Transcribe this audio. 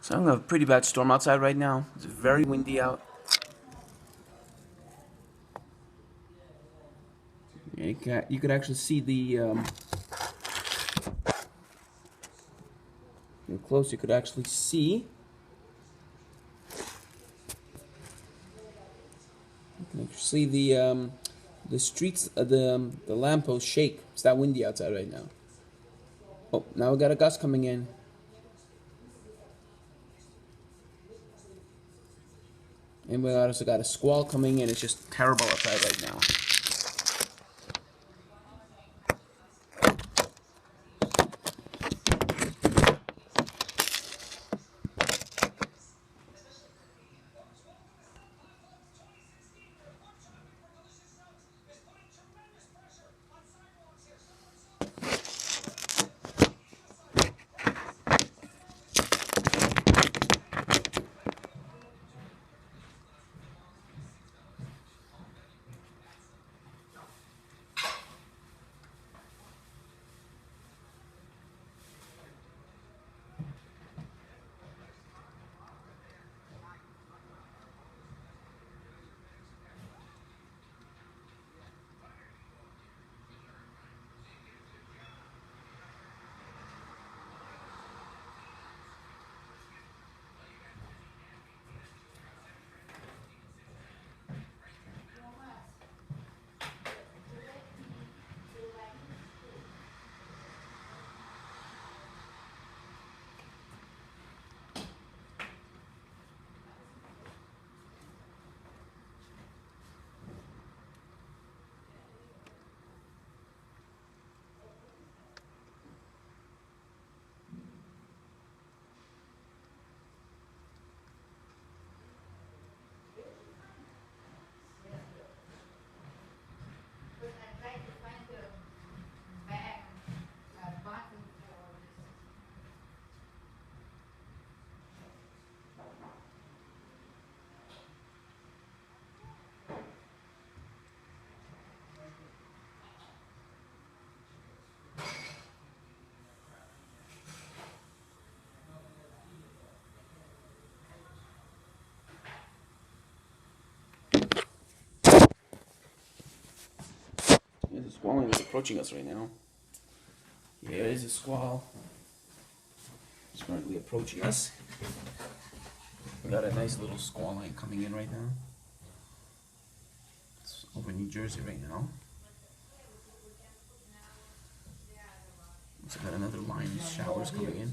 So I'm having a pretty bad storm outside right now. It's very windy out. Yeah, you could actually see the close. You could actually see. You can actually see the streets, the lamppost shake. It's that windy outside right now. Oh, now we got a gust coming in. And we also got a squall coming in. It's just terrible outside right now. There's a squall that's approaching us right now. Here is a squall. It's currently approaching us. We got a nice little squall line coming in right now. It's over New Jersey right now. So got another line of showers coming in.